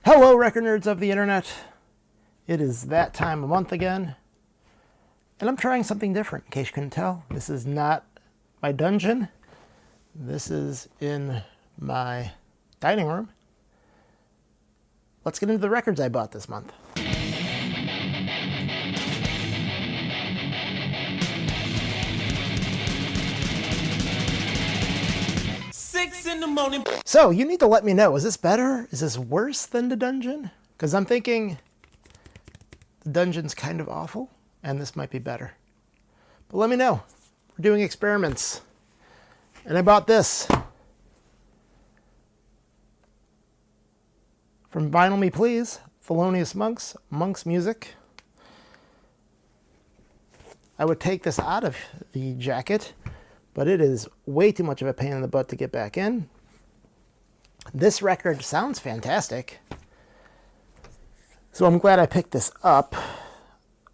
Hello, record nerds of the internet. It is that time of month again, and I'm trying something different, in case you couldn't tell. This is not my dungeon. This is in my dining room. Let's get into the records I bought this month. So, you need to let me know, is this better? Is this worse than the dungeon? Because I'm thinking the dungeon's kind of awful, and this might be better. But let me know. We're doing experiments. And I bought this from Vinyl Me Please, Thelonious Monk's music. I would take this out of the jacket, but it is way too much of a pain in the butt to get back in. This record sounds fantastic, so I'm glad I picked this up.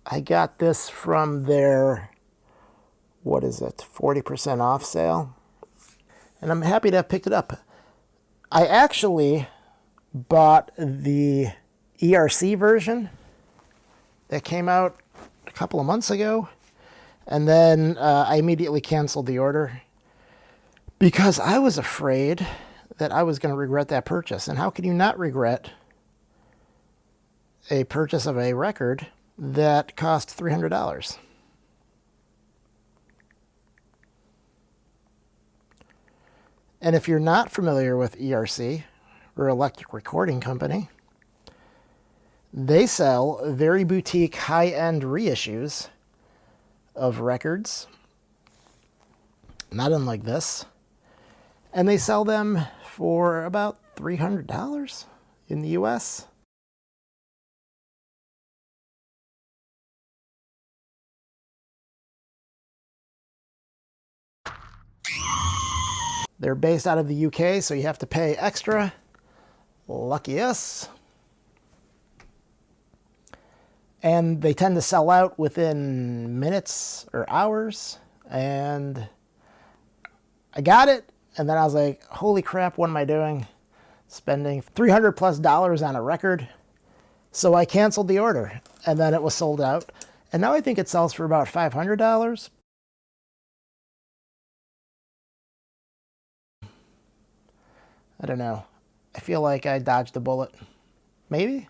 I got this from their, 40% off sale, and I'm happy to have picked it up. I actually bought the ERC version that came out a couple of months ago, and then I immediately canceled the order because I was afraid that I was going to regret that purchase. And how can you not regret a purchase of a record that cost $300? And if you're not familiar with ERC, or Electric Recording Company, they sell very boutique, high-end reissues of records, not unlike this, and they sell them for about $300 in the US. They're based out of the UK, so you have to pay extra. Lucky us. And they tend to sell out within minutes or hours. And I got it, and then I was like, holy crap, what am I doing? Spending $300+ on a record. So I canceled the order, and then it was sold out. And now I think it sells for about $500. I don't know. I feel like I dodged a bullet. Maybe?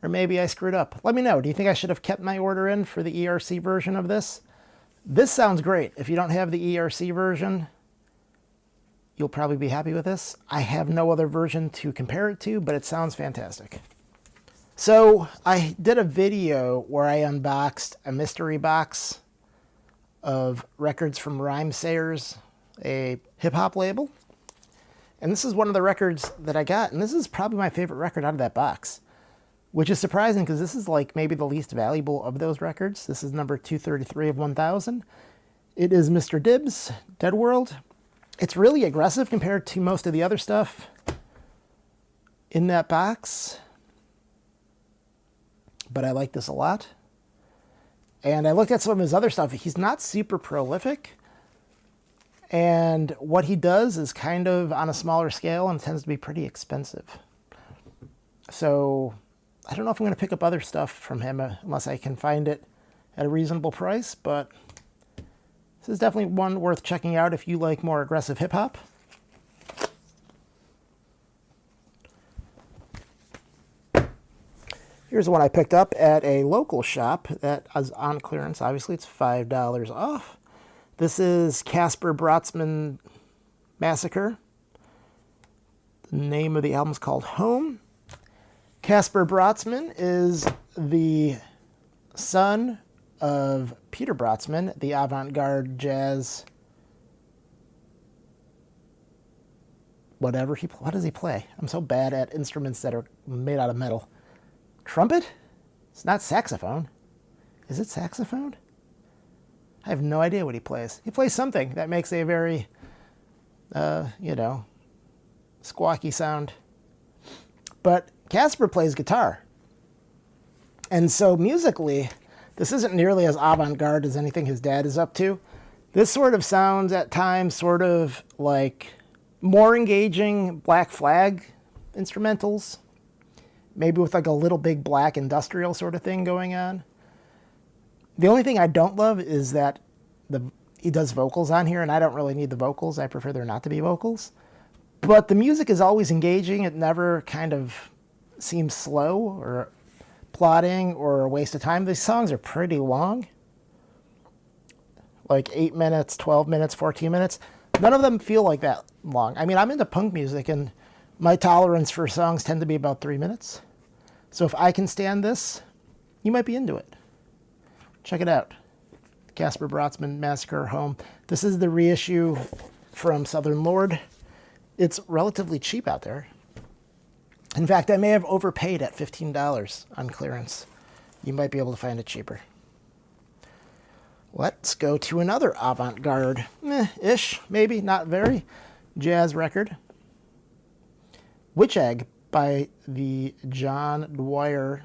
Or maybe I screwed up. Let me know. Do you think I should have kept my order in for the ERC version of this? This sounds great. If you don't have the ERC version, you'll probably be happy with this. I have no other version to compare it to, but it sounds fantastic. So I did a video where I unboxed a mystery box of records from Rhymesayers, a hip-hop label. And this is one of the records that I got, and this is probably my favorite record out of that box, which is surprising because this is like maybe the least valuable of those records. This is number 233 of 1000. It is Mr. Dibbs' Dead World. It's really aggressive compared to most of the other stuff in that box, but I like this a lot. And I looked at some of his other stuff. He's not super prolific, and what he does is kind of on a smaller scale and tends to be pretty expensive. So I don't know if I'm going to pick up other stuff from him unless I can find it at a reasonable price, but this is definitely one worth checking out if you like more aggressive hip-hop. Here's one I picked up at a local shop that is on clearance. Obviously, it's $5 off. This is Casper Brotzmann Massacre. The name of the album is called Home. Casper Brotzmann is the son of Peter Brotzmann, the avant-garde jazz, what does he play? I'm so bad at instruments that are made out of metal. Trumpet? It's not saxophone. Is it saxophone? I have no idea what he plays. He plays something that makes a very, squawky sound. But Casper plays guitar. And so musically, this isn't nearly as avant-garde as anything his dad is up to. This sort of sounds at times sort of like more engaging Black Flag instrumentals. maybe with like a little big black industrial sort of thing going on. The only thing I don't love is that he does vocals on here, and I don't really need the vocals. I prefer there not to be vocals. But the music is always engaging. It never kind of seems slow or plodding or a waste of time. These songs are pretty long. Like 8 minutes, 12 minutes, 14 minutes. None of them feel like that long. I mean, I'm into punk music, and my tolerance for songs tend to be about 3 minutes. So if I can stand this, you might be into it. Check it out. Casper Brotzman Massacre Home. This is the reissue from Southern Lord. It's relatively cheap out there. In fact, I may have overpaid at $15 on clearance. You might be able to find it cheaper. Let's go to another avant-garde, ish, maybe, not very, jazz record. Witch Egg by the John Dwyer,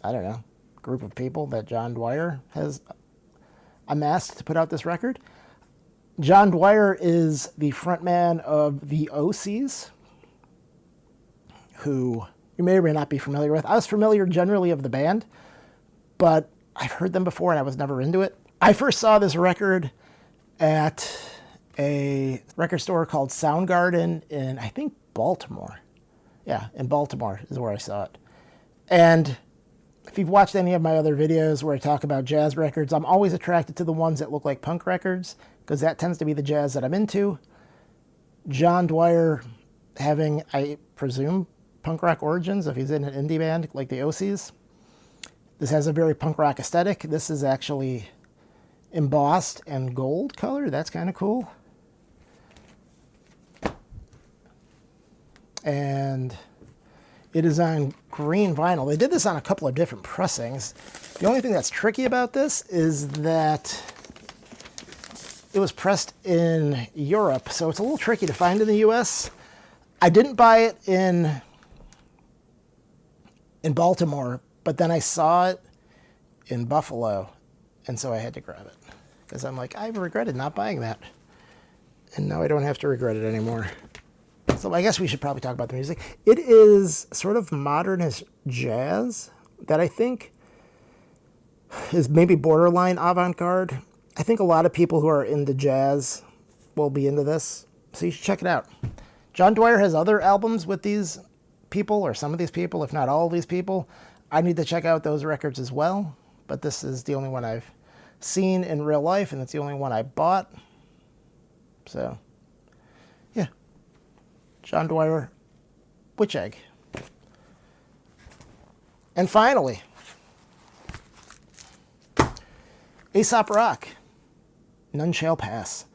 I don't know, group of people that John Dwyer has amassed to put out this record. John Dwyer is the frontman of the OCs, who you may or may not be familiar with. I was familiar generally of the band, but I've heard them before and I was never into it. I first saw this record at a record store called Soundgarden in, I think, Baltimore. Yeah, in Baltimore is where I saw it. And if you've watched any of my other videos where I talk about jazz records, I'm always attracted to the ones that look like punk records, because that tends to be the jazz that I'm into. John Dwyer having, I presume, punk rock origins, if he's in an indie band like the OCs. This has a very punk rock aesthetic. This is actually embossed and gold color. That's kind of cool. And it is on green vinyl. They did this on a couple of different pressings. The only thing that's tricky about this is that it was pressed in Europe, so it's a little tricky to find in the US. I didn't buy it in Baltimore, but then I saw it in Buffalo, and so I had to grab it. Because I'm like, I've regretted not buying that. And now I don't have to regret it anymore. So I guess we should probably talk about the music. It is sort of modernist jazz that I think is maybe borderline avant-garde. I think a lot of people who are into jazz will be into this. So you should check it out. John Dwyer has other albums with these people, or some of these people, if not all of these people. I need to check out those records as well. But this is the only one I've seen in real life, and it's the only one I bought. So, yeah. John Dwyer, Witch Egg. And finally, Aesop Rock, None Shall Pass.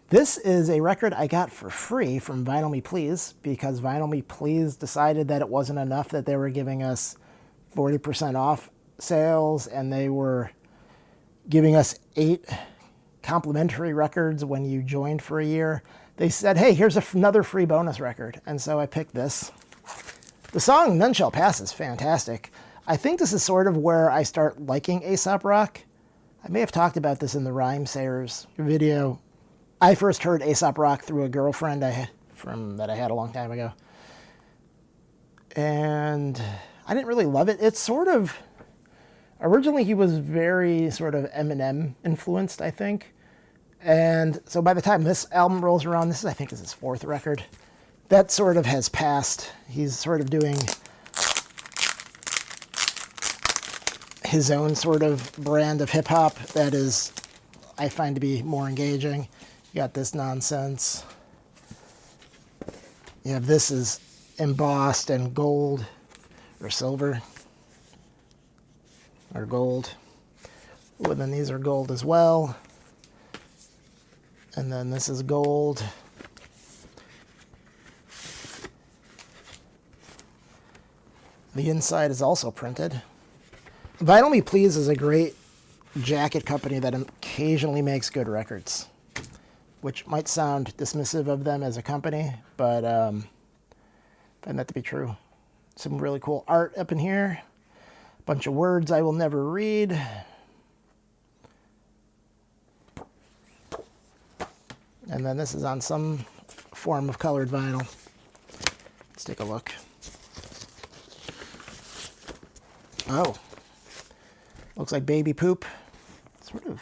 This is a record I got for free from Vinyl Me Please, because Vinyl Me Please decided that it wasn't enough that they were giving us 40% off sales, and they were giving us 8 complimentary records when you joined for a year. They said, hey, here's another free bonus record. And so I picked this. The song None Shall Pass is fantastic. I think this is sort of where I start liking Aesop Rock. I may have talked about this in the Rhyme Sayers video. I first heard Aesop Rock through a girlfriend that I had a long time ago. And I didn't really love it. It's sort of... Originally, he was very sort of Eminem influenced, I think. And so by the time this album rolls around, I think is his 4th record, that sort of has passed. He's sort of doing his own sort of brand of hip-hop that is, I find to be more engaging. You got this nonsense. You have this is embossed and gold or silver. Or gold. Ooh, and then these are gold as well. And then this is gold. The inside is also printed. Vinyl Me Please is a great jacket company that occasionally makes good records, which might sound dismissive of them as a company, but I find that to be true. Some really cool art up in here. Bunch of words I will never read. And then this is on some form of colored vinyl. Let's take a look. Oh. Looks like baby poop. Sort of.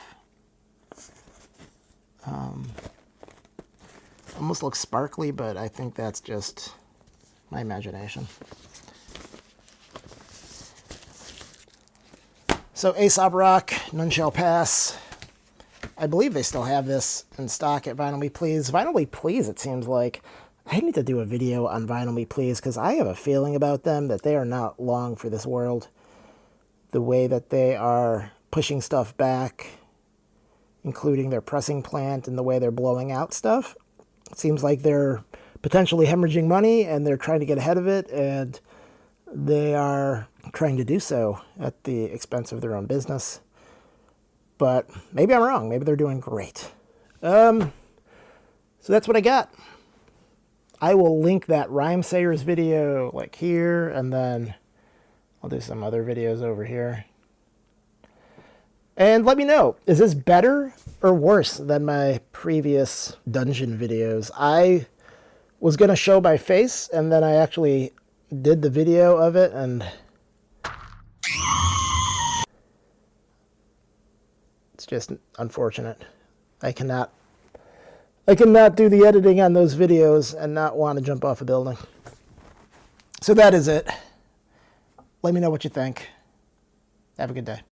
Almost looks sparkly, but I think that's just my imagination. So Aesop Rock, None Shall Pass. I believe they still have this in stock at Vinyl Me Please. Vinyl Me Please, it seems like. I need to do a video on Vinyl Me Please because I have a feeling about them that they are not long for this world. The way that they are pushing stuff back, including their pressing plant and the way they're blowing out stuff. It seems like they're potentially hemorrhaging money and they're trying to get ahead of it, and they are trying to do so at the expense of their own business. But maybe I'm wrong. Maybe they're doing great. So that's what I got. I will link that Rhymesayers video like here, and then I'll do some other videos over here. And let me know, is this better or worse than my previous dungeon videos? I was going to show my face, and then I actually did the video of it, and it's just unfortunate. I cannot do the editing on those videos and not want to jump off a building. So that is it. Let me know what you think. Have a good day.